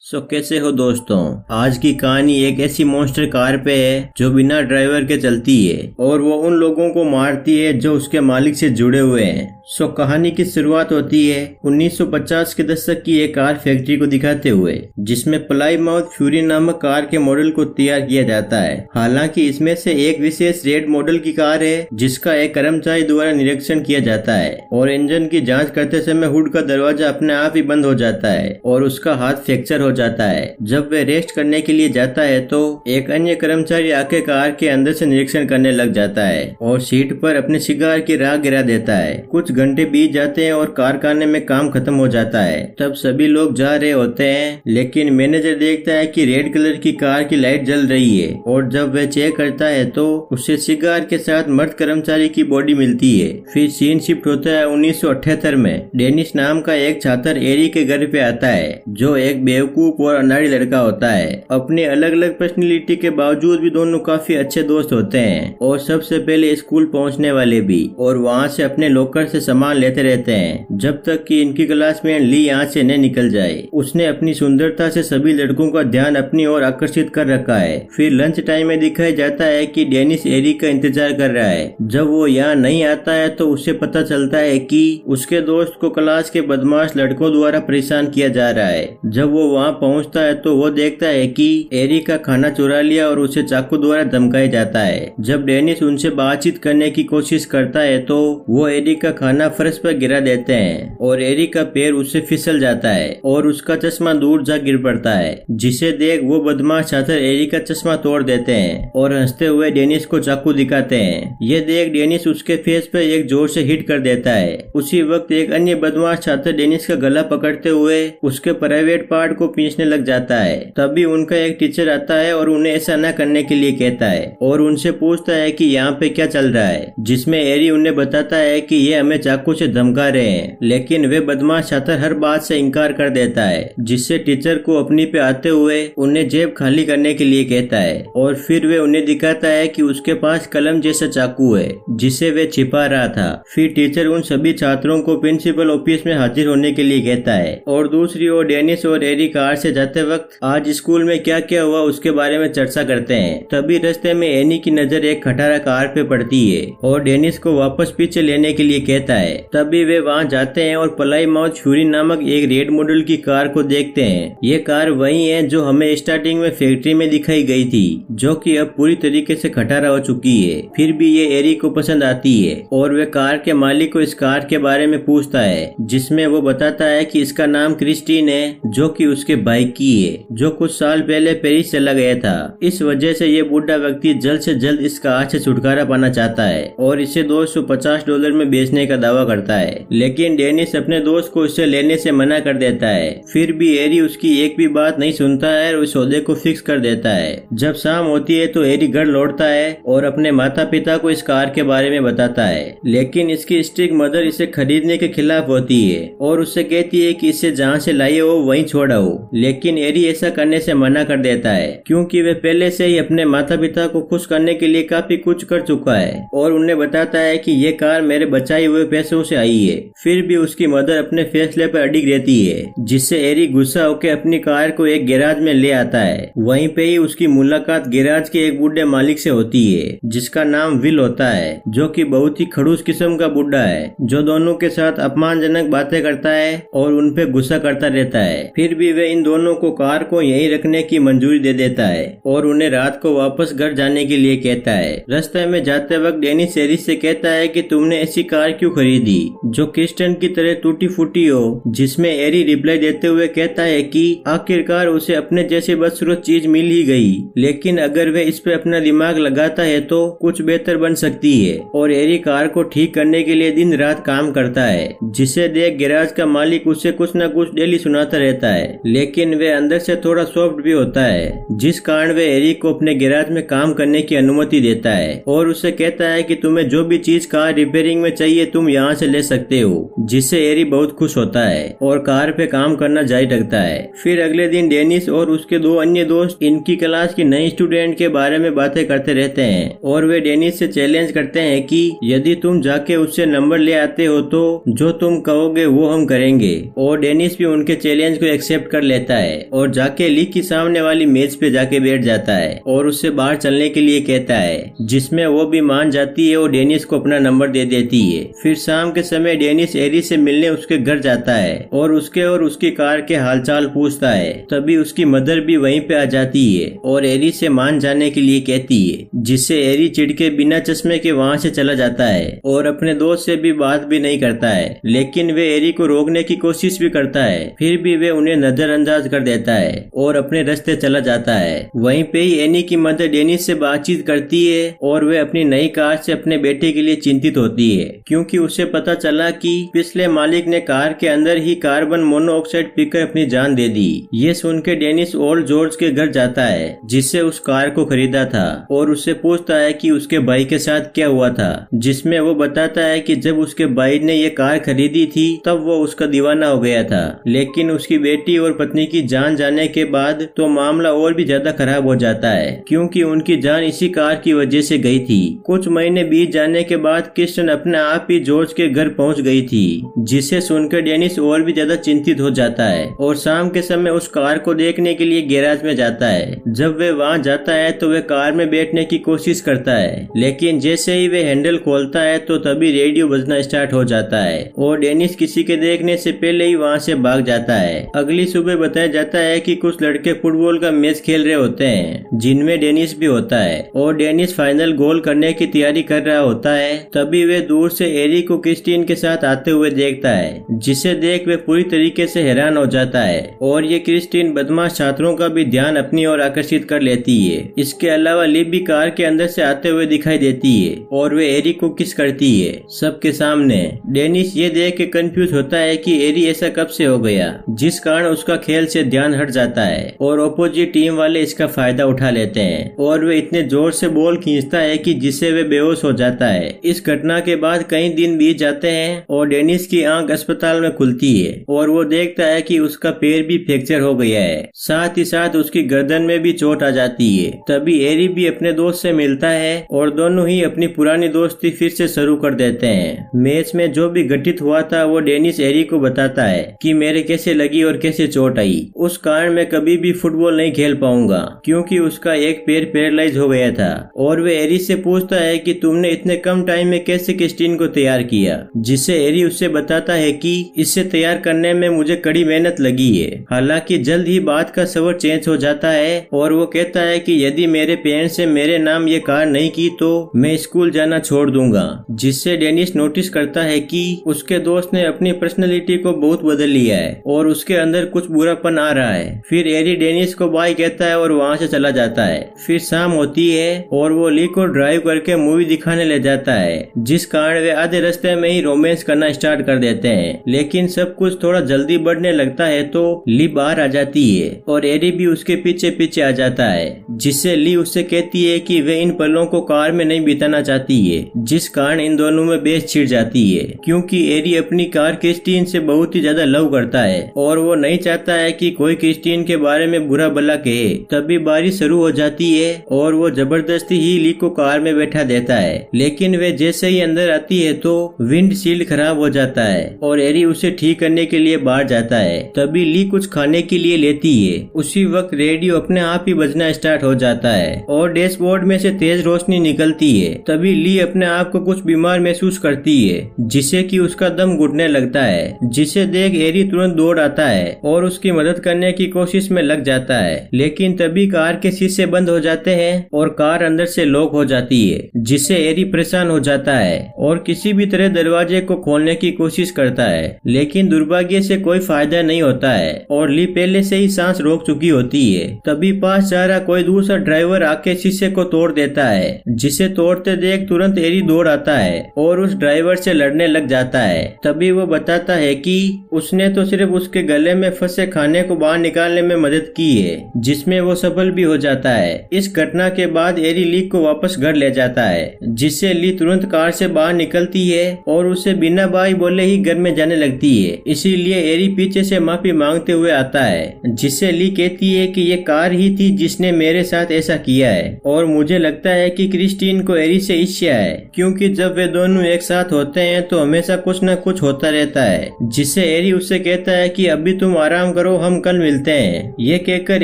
कैसे हो दोस्तों। आज की कहानी एक ऐसी मॉन्स्टर कार पे है जो बिना ड्राइवर के चलती है और वो उन लोगों को मारती है जो उसके मालिक से जुड़े हुए हैं। कहानी की शुरुआत होती है 1950 के दशक की एक कार फैक्ट्री को दिखाते हुए, जिसमें प्लाईमाउथ फ्यूरी नामक कार के मॉडल को तैयार किया जाता है। हालांकि इसमें से एक विशेष रेड मॉडल की कार है जिसका एक कर्मचारी द्वारा निरीक्षण किया जाता है और इंजन की जांच करते समय हुड का दरवाजा अपने आप ही बंद हो जाता है और उसका हाथ फ्रैक्चर हो जाता है। जब वे रेस्ट करने के लिए जाता है तो एक अन्य कर्मचारी आके कार के अंदर से निरीक्षण करने लग जाता है और सीट पर अपने सिगार की राख गिरा देता है। कुछ घंटे बीत जाते हैं और कारखाने में काम खत्म हो जाता है। तब सभी लोग जा रहे होते हैं, लेकिन मैनेजर देखता है कि रेड कलर की कार की लाइट जल रही है और जब वह चेक करता है तो उसे सिगार के साथ मर्द कर्मचारी की बॉडी मिलती है। फिर सीन शिफ्ट होता है 1978 में। डेनिस नाम का एक छात्र एरी के घर पे आता है जो एक बेवकूफ और अनाड़ी लड़का होता है। अपने अलग अलग पर्सनैलिटी के बावजूद भी दोनों काफी अच्छे दोस्त होते हैं और सबसे पहले स्कूल पहुंचने वाले भी, और वहां से अपने लॉकर से सामान लेते रहते हैं जब तक कि इनकी क्लासमेट ली यहाँ से न निकल जाए। उसने अपनी सुंदरता से सभी लड़कों का ध्यान अपनी ओर आकर्षित कर रखा है। फिर लंच टाइम में दिखाया जाता है कि डेनिस एरी का इंतजार कर रहा है। जब वो यहाँ नहीं आता है तो उसे पता चलता है कि उसके दोस्त को क्लास के बदमाश लड़कों द्वारा परेशान किया जा रहा है। जब वो वहाँ पहुँचता है तो वो देखता है कि एरी का खाना चुरा लिया और उसे चाकू द्वारा धमकाया जाता है। जब डेनिस उनसे बातचीत करने की कोशिश करता है तो वो एरी का खाना फर्श पर गिरा देते हैं और एरी का पैर उससे फिसल जाता है और उसका चश्मा दूर जा गिर पड़ता है, जिसे देख वो बदमाश छात्र एरी का चश्मा तोड़ देते हैं और हंसते हुए डेनिस को चाकू दिखाते हैं। ये देख डेनिस उसके फेस पर एक जोर से हिट कर देता है। उसी वक्त एक अन्य बदमाश छात्र डेनिस का गला पकड़ते हुए उसके प्राइवेट पार्ट को पीसने लग जाता है। तभी उनका एक टीचर आता है और उन्हें ऐसा न करने के लिए कहता है और उनसे पूछता है कि यहाँ पे क्या चल रहा है, जिसमें एरी उन्हें बताता है कि ये हमें चाकू से धमका रहे हैं, लेकिन वे बदमाश छात्र हर बात से इनकार कर देता है, जिससे टीचर को अपनी पे आते हुए उन्हें जेब खाली करने के लिए कहता है और फिर वे उन्हें दिखाता है कि उसके पास कलम जैसा चाकू है जिसे वे छिपा रहा था। फिर टीचर उन सभी छात्रों को प्रिंसिपल ऑफिस में हाजिर होने के लिए कहता है और दूसरी ओर डेनिस और एरी कार से जाते वक्त आज स्कूल में क्या क्या हुआ उसके बारे में चर्चा करते हैं। तभी रास्ते में एनी की नजर एक खटारा कार पे पड़ती है और डेनिस को वापस पीछे लेने के लिए कहता है। तभी वे वहां जाते हैं और प्लाईमाउथ फ्यूरी नामक एक रेड मॉडल की कार को देखते हैं। ये कार वही है जो हमें स्टार्टिंग में फैक्ट्री में दिखाई गई थी, जो कि अब पूरी तरीके से खटारा हो चुकी है। फिर भी ये एरी को पसंद आती है और वे कार के मालिक को इस कार के बारे में पूछता है, जिसमें वो बताता है कि इसका नाम क्रिस्टीन है जो कि उसके भाई की है, जो कुछ साल पहले पेरिस चला गया था। इस वजह से ये बूढ़ा व्यक्ति जल्द से जल्द इस कार से छुटकारा पाना चाहता है और इसे $250 में बेचने का दावा करता है, लेकिन डेनिस अपने दोस्त को इसे लेने से मना कर देता है। फिर भी एरी उसकी एक भी बात नहीं सुनता है और उस सौदे को फिक्स कर देता है। जब शाम होती है तो एरी घर लौटता है और अपने माता पिता को इस कार के बारे में बताता है, लेकिन इसकी स्ट्रिक्ट मदर इसे खरीदने के खिलाफ होती है और उससे कहती है कि इसे जहाँ से लाए हो वहीं छोड़ो, लेकिन एरी ऐसा करने से मना कर देता है क्योंकि वे पहले से ही अपने माता पिता को खुश करने के लिए काफी कुछ कर चुका है और उन्हें बताता है कि ये कार मेरे बचाए हुए पैसों से आई है। फिर भी उसकी मदर अपने फैसले पर अडिग रहती है, जिससे एरी गुस्सा होकर अपनी कार को एक गैराज में ले आता है। वहीं पे ही उसकी मुलाकात गैराज के एक बूढ़े मालिक से होती है जिसका नाम विल होता है, जो कि बहुत ही खड़ूस किस्म का बूढ़ा है जो दोनों के साथ अपमानजनक बातें करता है और उन पे गुस्सा करता रहता है। फिर भी वे इन दोनों को कार को यहीं रखने की मंजूरी दे देता है और उन्हें रात को वापस घर जाने के लिए कहता है। रास्ते में जाते वक्त डेनिस एरी से कहता है कि तुमने ऐसी कार क्यों खरीदी जो क्रिस्टन की तरह टूटी फूटी हो, जिसमें एरी रिप्लाई देते हुए कहता है कि आखिरकार उसे अपने जैसे बदसूरत चीज मिल ही गई, लेकिन अगर वे इस पे अपना दिमाग लगाता है तो कुछ बेहतर बन सकती है। और एरी कार को ठीक करने के लिए दिन रात काम करता है, जिसे देख गैराज का मालिक उसे कुछ न कुछ डेली सुनाता रहता है, लेकिन वे अंदर से थोड़ा सॉफ्ट भी होता है, जिस कारण वे एरी को अपने गैराज में काम करने की अनुमति देता है और उसे कहता है कि तुम्हें जो भी चीज कार रिपेयरिंग में चाहिए तुम तुम यहाँ से ले सकते हो, जिससे एरी बहुत खुश होता है और कार पे काम करना जारी रखता है। फिर अगले दिन डेनिस और उसके दो अन्य दोस्त इनकी क्लास की नई स्टूडेंट के बारे में बातें करते रहते हैं और वे डेनिस से चैलेंज करते हैं कि यदि तुम जाके उससे नंबर ले आते हो तो जो तुम कहोगे वो हम करेंगे। और डेनिस भी उनके चैलेंज को एक्सेप्ट कर लेता है और जाके ली की सामने वाली मेज पे जाके बैठ जाता है और उससे बाहर चलने के लिए कहता है, जिसमें वो भी मान जाती है और डेनिस को अपना नंबर दे देती है। फिर शाम के समय डेनिस एरी से मिलने उसके घर जाता है और उसकी कार के हालचाल पूछता है। तभी उसकी मदर भी वहीं पे आ जाती है और एरी से मान जाने के लिए कहती है, जिससे एरी चिढ़ के बिना चश्मे के वहाँ से चला जाता है और अपने दोस्त से भी बात भी नहीं करता है। लेकिन वे एरी को रोकने की कोशिश भी करता है, फिर भी वे उन्हें नजरअंदाज कर देता है और अपने रास्ते चला जाता है। वहीं पे ही एनी की मदर डेनिस से बातचीत करती है और वे अपनी नई कार से अपने बेटे के लिए चिंतित होती है, क्योंकि उसे पता चला कि पिछले मालिक ने कार के अंदर ही कार्बन मोनोऑक्साइड पीकर अपनी जान दे दी। ये सुनकर डेनिस ओल्ड जॉर्ज के घर जाता है, जिससे उस कार को खरीदा था, और उससे पूछता है कि उसके भाई के साथ क्या हुआ था, जिसमें वो बताता है कि जब उसके भाई ने ये कार खरीदी थी तब वो उसका दीवाना हो गया था, लेकिन उसकी बेटी और पत्नी की जान जाने के बाद तो मामला और भी ज्यादा खराब हो जाता है, क्योंकि उनकी जान इसी कार की वजह से गई थी। कुछ महीने बीत जाने के बाद क्रिस्टन अपने आप ही जॉर्ज के घर पहुंच गई थी, जिसे सुनकर डेनिस और भी ज्यादा चिंतित हो जाता है और शाम के समय उस कार को देखने के लिए गैराज में जाता है। जब वे वहां जाता है तो वे कार में बैठने की कोशिश करता है, लेकिन जैसे ही वे हैंडल खोलता है तो तभी रेडियो बजना स्टार्ट हो जाता है और डेनिस किसी के देखने से पहले ही वहां से भाग जाता है। अगली सुबह बताया जाता है कि कुछ लड़के फुटबॉल का मैच खेल रहे होते हैं, जिनमें डेनिस भी होता है और डेनिस फाइनल गोल करने की तैयारी कर रहा होता है। तभी वे दूर से एरी को क्रिस्टीन के साथ आते हुए देखता है, जिसे देख वे पूरी तरीके से हैरान हो जाता है और ये क्रिस्टीन बदमाश छात्रों का भी ध्यान अपनी ओर आकर्षित कर लेती है। इसके अलावा लिब भी कार के अंदर से आते हुए दिखाई देती है और वे एरी को किस करती है सबके सामने। डेनिस ये देख के कंफ्यूज होता है कि एरी ऐसा कब से हो गया, जिस कारण उसका खेल से ध्यान हट जाता है और अपोजिट टीम वाले इसका फायदा उठा लेते हैं और वे इतने जोर से बॉल खींचता है कि जिससे वे बेहोश हो जाता है। इस घटना के बाद कई दिन बीत जाते हैं और डेनिस की आंख अस्पताल में खुलती है और वो देखता है कि उसका पैर भी फ्रैक्चर हो गया है, साथ ही साथ उसकी गर्दन में भी चोट आ जाती है। तभी एरी भी अपने दोस्त से मिलता है और दोनों ही अपनी पुरानी दोस्ती फिर से शुरू कर देते हैं। मैच में जो भी घटित हुआ था वो डेनिस एरी को बताता है कि मेरे कैसे लगी और कैसे चोट आई। उस कारण मैं कभी भी फुटबॉल नहीं खेल पाऊंगा, क्योंकि उसका एक पैर पैरालाइज हो गया था। और वे एरी से पूछता है कि तुमने इतने कम टाइम में कैसे क्रिस्टीन को तैयार किया, जिससे एरी उससे बताता है कि इसे तैयार करने में मुझे कड़ी मेहनत लगी है। हालांकि जल्द ही बात का सवर चेंज हो जाता है और वो कहता है कि यदि मेरे पेरेंट्स से मेरे नाम ये कार नहीं की तो मैं स्कूल जाना छोड़ दूंगा, जिससे डेनिस नोटिस करता है कि उसके दोस्त ने अपनी पर्सनैलिटी को बहुत बदल लिया है और उसके अंदर कुछ बुरापन आ रहा है। फिर एरी डेनिस को बाय कहता है और वहाँ से चला जाता है। फिर शाम होती है और वो ली को ड्राइव करके मूवी दिखाने ले जाता है, जिस कारण वे आधे रास्ते में ही रोमांस करना स्टार्ट कर देते हैं। लेकिन सब कुछ थोड़ा जल्दी बढ़ने लगता है तो ली बाहर आ जाती है और एरी भी उसके पीछे पीछे आ जाता है, जिससे ली उससे कहती है कि वे इन पलों को कार में नहीं बिताना चाहती है, जिस कारण इन दोनों में बहस छिड़ जाती है, क्योंकि एरी अपनी कार क्रिस्टीन से बहुत ही ज्यादा लव करता है और वो नहीं चाहता है कि कोई क्रिस्टीन के बारे में बुरा भला कहे। तभी बारिश शुरू हो जाती है और वो जबरदस्ती ही ली को कार में बैठा देता है, लेकिन वे जैसे ही अंदर आती है तो विंड शील्ड खराब हो जाता है और एरी उसे ठीक करने के लिए बाहर जाता है। तभी ली कुछ खाने के लिए लेती है। उसी वक्त रेडियो अपने आप ही बजना स्टार्ट हो जाता है और डैशबोर्ड में से तेज रोशनी निकलती है। तभी ली अपने आप को कुछ बीमार महसूस करती है, जिससे कि उसका दम घुटने लगता है, जिसे देख एरी तुरंत दौड़ आता है और उसकी मदद करने की कोशिश में लग जाता है। लेकिन तभी कार के शीशे बंद हो जाते हैं और कार अंदर से लॉक हो जाती है, जिससे एरी परेशान हो जाता है और किसी भी तरह दरवाजे को खोलने की कोशिश करता है, लेकिन दुर्भाग्य से कोई फायदा नहीं होता है और ली पहले से ही सांस रोक चुकी होती है। तभी पास जा रहा कोई दूसरा ड्राइवर आके शीशे को तोड़ देता है, जिसे तोड़ते देख तुरंत एरी दौड़ आता है और उस ड्राइवर से लड़ने लग जाता है। तभी वो बताता है कि उसने तो सिर्फ उसके गले में फंसे खाने को बाहर निकालने में मदद की है, जिसमें वो सफल भी हो जाता है। इस घटना के बाद एरी ली को वापस घर ले जाता है, जिससे ली तुरंत कार से बाहर निकलती है और उसे बिना बाई बोले ही घर में जाने लगती है। इसीलिए एरी पीछे से माफी मांगते हुए आता है, जिससे ली कहती है कि ये कार ही थी जिसने मेरे साथ ऐसा किया है और मुझे लगता है कि क्रिस्टीन को एरी से ईर्ष्या है, क्योंकि जब वे दोनों एक साथ होते हैं तो हमेशा कुछ न कुछ होता रहता है। जिससे एरी उससे कहता है कि अभी तुम आराम करो, हम कल मिलते हैं। ये कहकर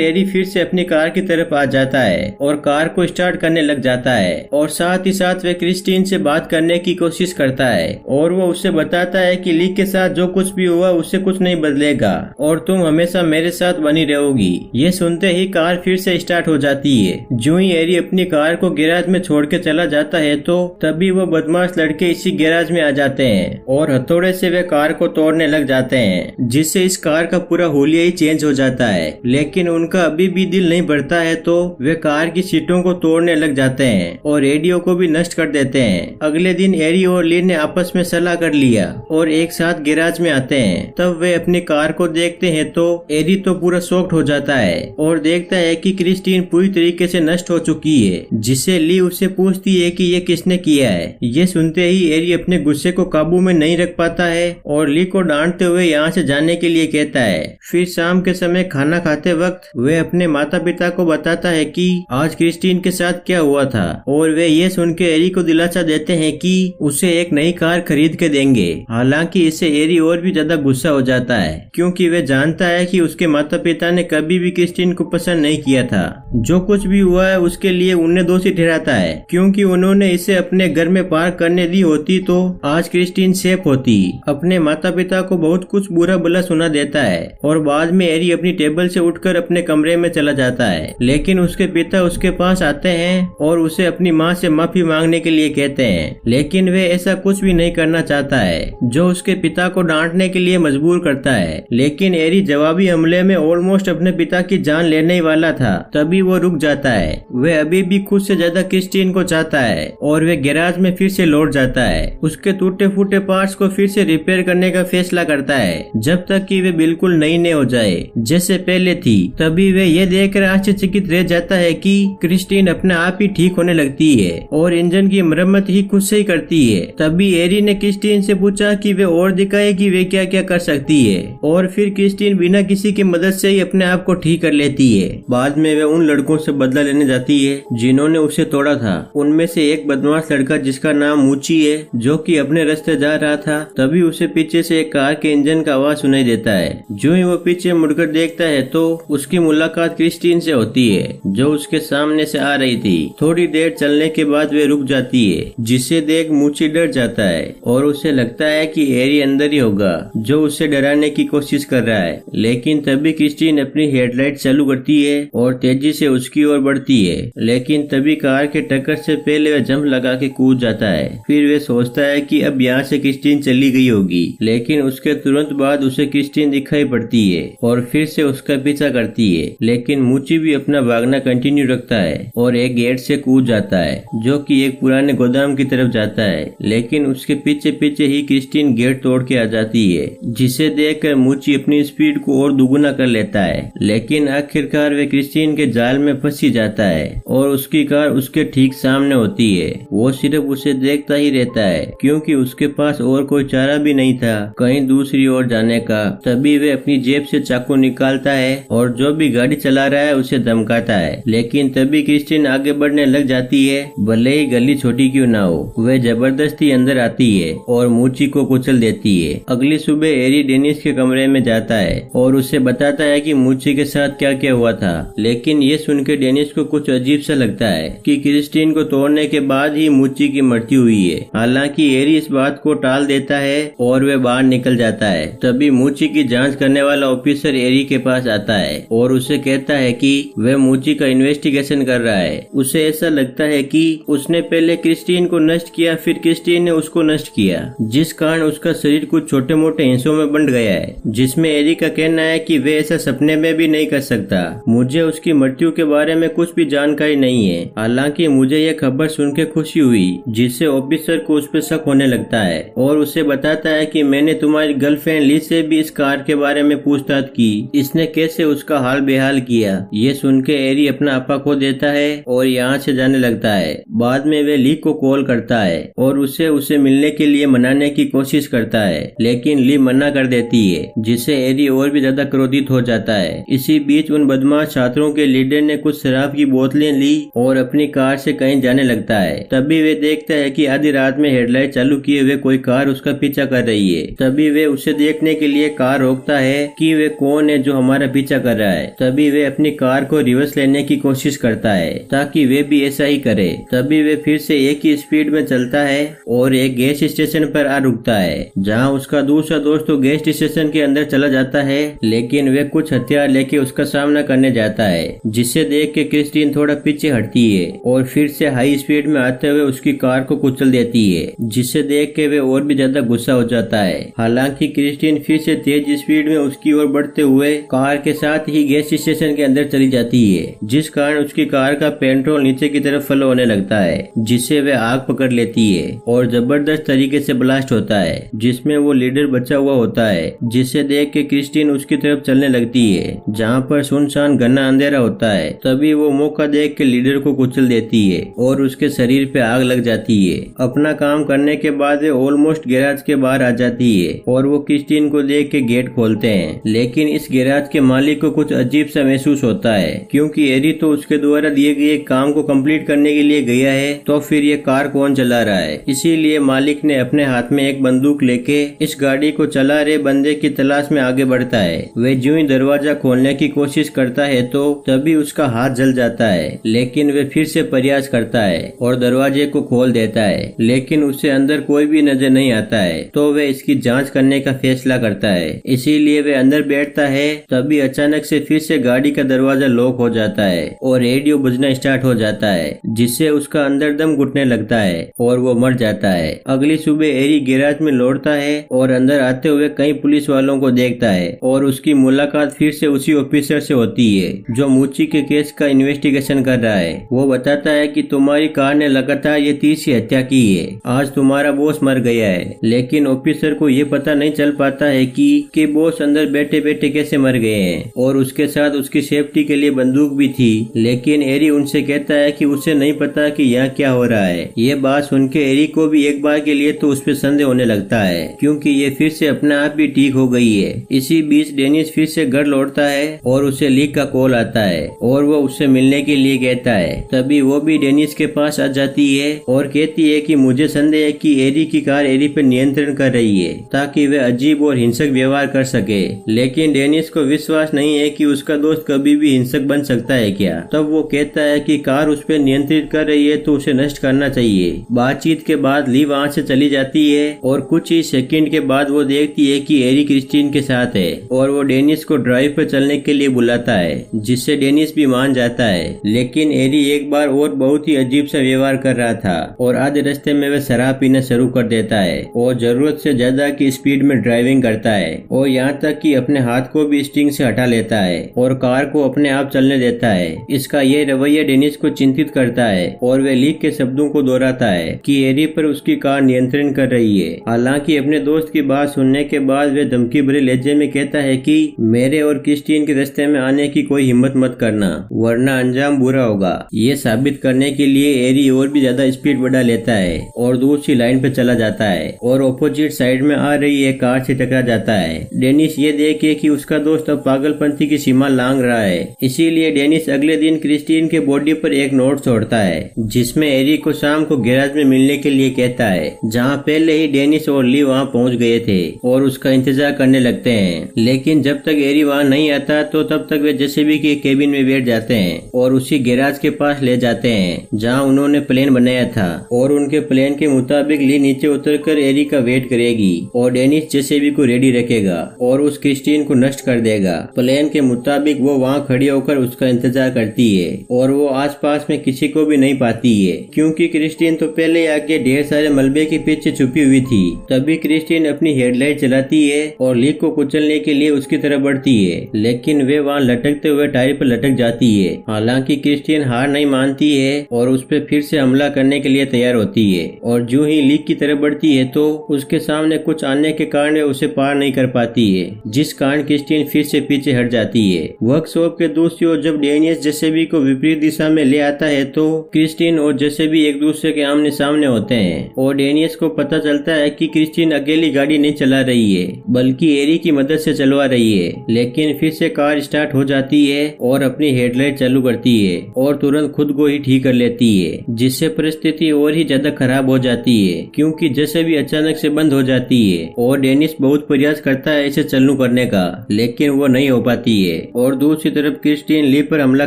एरी फिर से अपनी कार की तरफ आ जाता है और कार को स्टार्ट करने लग जाता है और साथ ही साथ वे क्रिस्टीन से बात करने की कोशिश करता है और वो उसे बताता है कि ली के साथ जो कुछ भी हुआ उससे कुछ नहीं बदलेगा और तुम हमेशा मेरे साथ बनी रहोगी। ये सुनते ही कार फिर से स्टार्ट हो जाती है। जो ही एरी अपनी कार को गैराज में छोड़ के चला जाता है तो तभी वो बदमाश लड़के इसी गैराज में आ जाते हैं और हथौड़े से वे कार को तोड़ने लग जाते हैं, जिससे इस कार का पूरा हुलिया ही चेंज हो जाता है। लेकिन उनका अभी भी दिल नहीं भरता है तो वे कार की सीटों को तोड़ने लग जाते हैं और रेडियो को भी नष्ट कर देते हैं। अगले दिन एरी और ली ने आपस में सलाह कर लिया और एक साथ गैराज में आते हैं। तब वे अपनी कार को देखते हैं तो एरी तो पूरा शॉक्ड हो जाता है और देखता है कि क्रिस्टीन पूरी तरीके से नष्ट हो चुकी है, जिससे ली उससे पूछती है कि ये किसने किया है। ये सुनते ही एरी अपने गुस्से को काबू में नहीं रख पाता है और ली को डांटते हुए यहाँ से जाने के लिए कहता है। फिर शाम के समय खाना खाते वक्त वे अपने माता पिता को बताता है कि आज क्रिस्टीन के साथ क्या हुआ था और वे ये सुन के एरी को दिलासा देते हैं कि उसे एक नई कार खरीद के देंगे। हालांकि इससे एरी और भी ज्यादा गुस्सा हो जाता है, क्योंकि वे जानता है कि उसके माता पिता ने कभी भी क्रिस्टीन को पसंद नहीं किया था। जो कुछ भी हुआ है उसके लिए उन्हें दोषी ठहराता है, क्योंकि उन्होंने इसे अपने घर में पार्क करने दी होती तो आज क्रिस्टीन सेफ होती। अपने माता पिता को बहुत कुछ बुरा भला सुना देता है और बाद में एरी अपनी टेबल से उठकर अपने कमरे में चला जाता है। लेकिन उसके पिता उसके पास आते हैं और उसे अपनी माँ से माफी मांगने के लिए कहते हैं, लेकिन वे ऐसा कुछ भी नहीं करना चाहता है, जो उसके पिता को डांटने के लिए मजबूर करता है। लेकिन एरी जवाबी हमले में ऑलमोस्ट अपने पिता की जान लेने वाला था, तभी वो रुक जाता है। वे अभी भी खुद से ज्यादा क्रिस्टीन को चाहता है और वे गैराज में फिर से लौट जाता है। उसके टूटे फूटे पार्ट्स को फिर से रिपेयर करने का फैसला करता है, जब तक कि वे बिल्कुल नई हो जाए जैसे पहले थी। तभी वे ये देखकर आश्चर्यचकित रह जाता है कि क्रिस्टीन अपने आप ही ठीक होने लगती है और इंजन की मरम्मत ही खुद से ही करती है। तभी एरी ने क्रिस्टीन से पूछा कि वे और दिखाए कि वे क्या क्या कर सकती है और फिर क्रिस्टीन बिना किसी की मदद से ही अपने आप को ठीक कर लेती है। बाद में वे उन लड़कों से बदला लेने जाती है जिन्होंने उसे तोड़ा था। उनमें से एक बदमाश लड़का जिसका नाम मूची है, जो कि अपने रास्ते जा रहा था, तभी उसे पीछे से एक कार के इंजन का आवाज सुनाई देता है। जो ही वो पीछे मुड़कर देखता है तो उसकी मुलाकात क्रिस्टीन से होती है, जो उसके सामने से आ रही थी। थोड़ी देर चलने के बाद वे रुक जाती है, जिसे देख मूची डर जाता है और उसे लगता है कि एरी अंदर ही होगा, जो उसे डराने की कोशिश कर रहा है। लेकिन तभी क्रिस्टीन अपनी हेडलाइट चालू करती है और तेजी से उसकी ओर बढ़ती है। लेकिन तभी कार के टक्कर से पहले वह जंप लगा के कूद जाता है। फिर वे सोचता है कि अब यहाँ से क्रिस्टीन चली गई होगी, लेकिन उसके तुरंत बाद उसे क्रिस्टीन दिखाई पड़ती है और फिर से उसका पीछा करती है। लेकिन मूची भी अपना भागना कंटिन्यू रखता है और एक गेट से कूद जाता है, जो कि एक पुराने गोदाम की तरफ जाता है। लेकिन उसके पीछे पीछे ही क्रिस्टीन गेट तोड़ के आ जाती है, जिसे देखकर मूची अपनी स्पीड को और दुगुना कर लेता है। लेकिन आखिरकार वे क्रिस्टीन के जाल में फंसी जाता है और उसकी कार उसके ठीक सामने होती है। वो सिर्फ उसे देखता ही रहता है, क्योंकि उसके पास और कोई चारा भी नहीं था कहीं दूसरी ओर जाने का। तभी वे अपनी जेब से चाकू निकालता है और जो भी गाड़ी चला रहा है उसे धमकाता है। लेकिन तभी क्रिस्टीन आगे बढ़ने लग जाती है, भले ही गली छोटी क्यों ना हो। वे जबरदस्ती अंदर आती है और मूची को कुचल देती है। अगली सुबह एरी डेनिस के कमरे में जाता है और उसे बताता है कि मूची के साथ क्या क्या हुआ था। लेकिन ये सुनकर डेनिस को कुछ अजीब सा लगता है कि क्रिस्टीन को तोड़ने के बाद ही मूची की मृत्यु हुई है। हालांकि एरी इस बात को टाल देता है और वे बाहर निकल जाता है। तभी मूची की जांच करने वाला ऑफिसर एरी के पास आता है और उसे कहता है कि वह मूची का इन्वेस्टिगेशन कर रहा है। उसे ऐसा लगता है कि उसने पहले क्रिस्टीन को नष्ट किया, फिर क्रिस्टीन ने उसको नष्ट किया, जिस कारण उसका शरीर कुछ छोटे मोटे हिस्सों में बंट गया है, जिसमें एरी का कहना है कि वे ऐसा सपने में भी नहीं कर सकता। मुझे उसकी मृत्यु के के बारे में कुछ भी जानकारी नहीं है। हालांकि मुझे यह खबर सुन के खुशी हुई, जिससे ऑफिसर को उस पर शक होने लगता है और उसे बताता है कि मैंने तुम्हारी गर्लफ्रेंड ली से भी इस कार के बारे में पूछताछ की, इसने कैसे उसका हाल बेहाल किया। ये सुन के एरी अपना आपा खो देता है और यहाँ से जाने लगता है। बाद में वे ली को कॉल करता है और उसे मिलने के लिए मनाने की कोशिश करता है, लेकिन ली मना कर देती है, जिससे एरी और भी ज्यादा क्रोधित हो जाता है। इसी बीच उन बदमाश छात्रों के लीडर ने कुछ शराब की बोतलें ली और अपनी कार से कहीं जाने लगता है। तभी वे देखता है कि आधी रात में हेडलाइट चालू किए हुए कोई कार उसका पीछा कर रही है। तभी वे उसे देखने के लिए कार रोकता है कि वे कौन है जो हमारा पीछा कर रहा है। तभी वे अपनी कार को रिवर्स लेने की कोशिश करता है ताकि वे भी ऐसा ही करे। तभी वे फिर से एक ही स्पीड में चलता है और एक गैस स्टेशन पर आ रुकता है, जहाँ उसका दूसरा दोस्त तो गैस स्टेशन के अंदर चला जाता है, लेकिन वे कुछ हथियार लेके उसका सामना करने जाता है, जिसे देख के क्रिस्टीन थोड़ा पीछे हटती है और फिर से हाई स्पीड में आते हुए उसकी कार को कुचल देती है, जिसे देख के वे और भी ज्यादा गुस्सा हो जाता है। हालांकि क्रिस्टीन फिर से तेज स्पीड में उसकी ओर बढ़ते हुए कार के साथ ही गैस स्टेशन के अंदर चली जाती है, जिस कारण उसकी कार का पेट्रोल नीचे की तरफ फ्लो होने लगता है, जिससे वे आग पकड़ लेती है और जबरदस्त तरीके से ब्लास्ट होता है, जिसमें वो लीडर बचा हुआ होता है, जिसे देख के क्रिस्टीन उसकी तरफ चलने लगती है, जहाँ पर सुनसान घना अंधेरा होता है। तभी वो मौका देख के लीडर को कुचल देती है और उसके शरीर पे आग लग जाती है। अपना काम करने के बाद वे ऑलमोस्ट गैराज के बाहर आ जाती है और वो क्रिस्टीन को देख के गेट खोलते हैं, लेकिन इस गैराज के मालिक को कुछ अजीब सा महसूस होता है, क्योंकि एरी तो उसके द्वारा दिए गए काम को कंप्लीट करने के लिए गया है, तो फिर ये कार कौन चला रहा है। इसीलिए मालिक ने अपने हाथ में एक बंदूक लेके इस गाड़ी को चला रहे बंदे की तलाश में आगे बढ़ता है। वे जो ही दरवाजा खोलने की कोशिश करता है तो तभी उसका हाथ जल जाता है, लेकिन वे फिर से प्रयास करता है और दरवाजे को खोल देता है, लेकिन उससे अंदर कोई भी नजर नहीं आता है। तो वे इसकी जांच करने का फैसला करता है, इसीलिए वे अंदर बैठता है। तभी अचानक से फिर से गाड़ी का दरवाजा लॉक हो जाता है और रेडियो बजना स्टार्ट हो जाता है, जिससे उसका अंदर दम घुटने लगता है और वो मर जाता है। अगली सुबह एरी गैराज में लौटता है और अंदर आते हुए कई पुलिस वालों को देखता है और उसकी मुलाकात फिर से उसी ऑफिसर से होती है जो मुची के केस का इन्वेस्टिगेशन कर रहा है। वो बताता है कि तुम्हारी कार ने लगातार ये 30 हत्या की है, आज तुम्हारा बॉस मर गया है, लेकिन ऑफिसर को ये पता नहीं चल पाता है कि बॉस अंदर बैठे बैठे कैसे मर गए हैं और उसके साथ उसकी सेफ्टी के लिए बंदूक भी थी। लेकिन एरी उनसे कहता है कि उसे नहीं पता कि यहाँ क्या हो रहा है। ये बात सुन के एरी को भी एक बार के लिए तो उस पर संदेह होने लगता है, क्योंकि ये फिर से अपने आप भी ठीक हो गई है। इसी बीच डेनिस फिर से घर लौटता है और उसे लीक का कॉल आता है और वो उससे मिलने के लिए कहता है। तभी वो भी डेनिस के पास आ जाती है और कहती है कि मुझे संदेह है कि एरी की कार एरी पर नियंत्रण कर रही है ताकि वे अजीब और हिंसक व्यवहार कर सके, लेकिन डेनिस को विश्वास नहीं है कि उसका दोस्त कभी भी हिंसक बन सकता है क्या। तब वो कहता है कि कार उस पर नियंत्रित कर रही है तो उसे नष्ट करना चाहिए। बातचीत के बाद ली वहाँ से चली जाती है और कुछ ही सेकंड के बाद वो देखती है कि एरी क्रिस्टीन के साथ है और वो डेनिस को ड्राइव पर चलने के लिए बुलाता है, जिससे डेनिस भी मान जाता है। लेकिन एरी एक बार और बहुत ही अजीब सा व्यवहार कर रहा था और आधे रास्ते में वह शराब पीना शुरू कर देता है और जरूरत से ज्यादा की स्पीड में ड्राइविंग करता है और यहाँ तक कि अपने हाथ को भी स्टीयरिंग से हटा लेता है और कार को अपने आप चलने देता है। इसका ये रवैया डेनिस को चिंतित करता है और वे लीक के शब्दों को दोहराता है कि एरी पर उसकी कार नियंत्रण कर रही है। हालांकि अपने दोस्त की बात सुनने के बाद वे धमकी भरे लहजे में कहता है कि मेरे और क्रिस्टीन के रास्ते में आने की कोई हिम्मत मत करना, वरना अंजाम बुरा होगा। ये साबित करने के लिए एरी और भी ज्यादा स्पीड बढ़ा लेता है और दूसरी लाइन पे चला जाता है और ऑपोजिट साइड में आ रही एक कार से टकरा जाता है। डेनिस ये देखे कि उसका दोस्त अब पागलपंथी की सीमा लांघ रहा है, इसीलिए डेनिस अगले दिन क्रिस्टीन के बॉडी पर एक नोट छोड़ता है जिसमें एरी को शाम को गैराज में मिलने के लिए कहता है, जहाँ पहले ही डेनिस और ली वहाँ पहुँच गए थे और उसका इंतजार करने लगते हैं। लेकिन जब तक एरी वहाँ नहीं आता तो तब तक वे जेसीबी के केबिन में बैठ जाते हैं और उसी गैराज के पास ले जाते हैं जहाँ उन्होंने प्लेन बनाया था और उनके प्लान के मुताबिक ली नीचे उतरकर एरी का वेट करेगी और डेनिस जेसीबी को रेडी रखेगा और उस क्रिस्टीन को नष्ट कर देगा। प्लान के मुताबिक वो वहाँ खड़ी होकर उसका इंतजार करती है और वो आसपास में किसी को भी नहीं पाती है, क्योंकि क्रिस्टीन तो पहले आके ढेर सारे मलबे के पीछे छुपी हुई थी। तभी क्रिस्टीन अपनी हेडलाइट चलाती है और लीक को कुचलने के लिए उसकी तरफ बढ़ती है, लेकिन वे वहाँ लटकते हुए टायर पर लटक जाती जाती है। हालांकि क्रिस्टीन हार नहीं मानती है और उस पर फिर से हमला करने के लिए तैयार होती है और जो ही ली की तरफ बढ़ती है तो उसके सामने कुछ आने के कारण वे उसे पार नहीं कर पाती है, जिस कारण क्रिस्टीन फिर से पीछे हट जाती है। वर्कशॉप के दूसरी ओर जब डेनियस जेसेबी को विपरीत दिशा में ले आता है तो क्रिस्टीन और जेसेबी एक दूसरे के आमने सामने होते हैं और डेनियस को पता चलता है कि क्रिस्टीन अकेली गाड़ी नहीं चला रही है बल्कि एरी की मदद से चलवा रही है। लेकिन फिर से कार स्टार्ट हो जाती है और अपनी हेडलाइट चालू करती है और तुरंत खुद को ही ठीक कर लेती है, जिससे परिस्थिति और ही ज्यादा खराब हो जाती है क्योंकि जेसेबी अचानक से बंद हो जाती है और डेनिस बहुत प्रयास करता है इसे चालू करने का, लेकिन वो नहीं हो पाती है। और दूसरी तरफ क्रिस्टीन ली पर हमला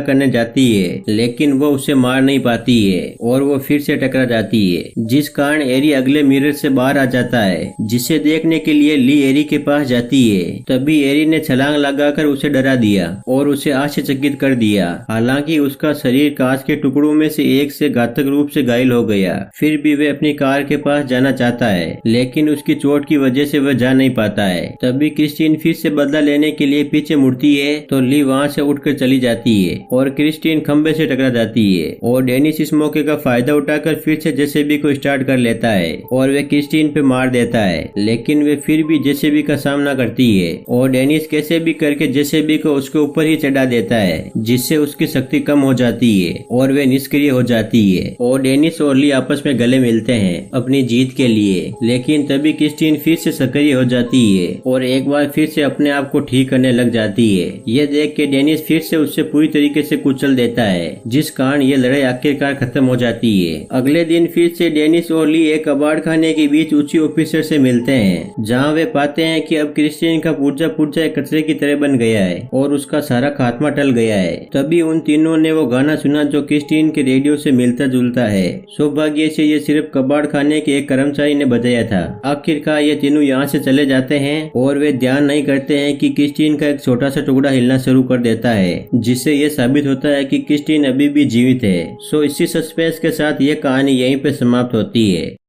करने जाती है लेकिन वो उसे मार नहीं पाती है और वो फिर से टकरा जाती है, जिस कारण एरी अगले मिरर से बाहर आ जाता है, जिसे देखने के लिए ली एरी के पास जाती है। तभी एरी ने छलांग लगाकर उसे डरा दिया और उसे आश्चर्यचकित कर दिया। हालांकि उसका शरीर कांच के टुकड़ों में से एक से घातक रूप से घायल हो गया, फिर भी वह अपनी कार के पास जाना चाहता है लेकिन उसकी चोट की वजह से वह जा नहीं पाता है। तभी क्रिस्टीन फिर से बदला लेने के लिए पीछे मुड़ती है तो ली वहाँ से उठकर चली जाती है और क्रिस्टीन खंबे से टकरा जाती है और डेनिस इस मौके का फायदा उठाकर फिर से जेसेबी को स्टार्ट कर लेता है और वे क्रिस्टीन पे मार देता है, लेकिन वे फिर भी जेसेबी का सामना करती है और डेनिस कैसे भी करके जेसेबी को उसके ऊपर ही चढ़ा देता है, जिससे उसकी शक्ति कम हो जाती है और वे निष्क्रिय हो जाती है और डेनिस और ली आपस में गले मिलते हैं अपनी जीत के लिए। लेकिन तभी क्रिस्टीन फिर से सक्रिय हो जाती है और एक बार फिर से अपने आप को ठीक करने लग जाती है। यह देख के डेनिस फिर से उससे पूरी तरीके से कुचल देता है, जिस कारण ये लड़ाई आखिरकार खत्म हो जाती है। अगले दिन फिर से डेनिस और ली एक कबाड़ खाने के बीच ऊंची ऑफिसर से मिलते हैं, जहां वे पाते हैं कि अब क्रिस्टीन का पुर्जा एक कचरे की तरह बन गया है और उसका सारा खात्मा टल गया है। तभी उन तीनों ने वो गाना सुना जो क्रिस्टीन के रेडियो से मिलता जुलता है। सौभाग्य से ये सिर्फ कबाड़ खाने के एक कर्मचारी ने बजाया था। आखिरकार ये तीनों यहाँ से चले जाते हैं और वे ध्यान नहीं करते हैं कि क्रिस्टीन का एक छोटा सा टुकड़ा हिलना शुरू कर देता है, जिससे ये साबित होता है कि क्रिस्टीन अभी भी जीवित है। सो इसी सस्पेंस के साथ ये कहानी यहीं पे समाप्त होती है।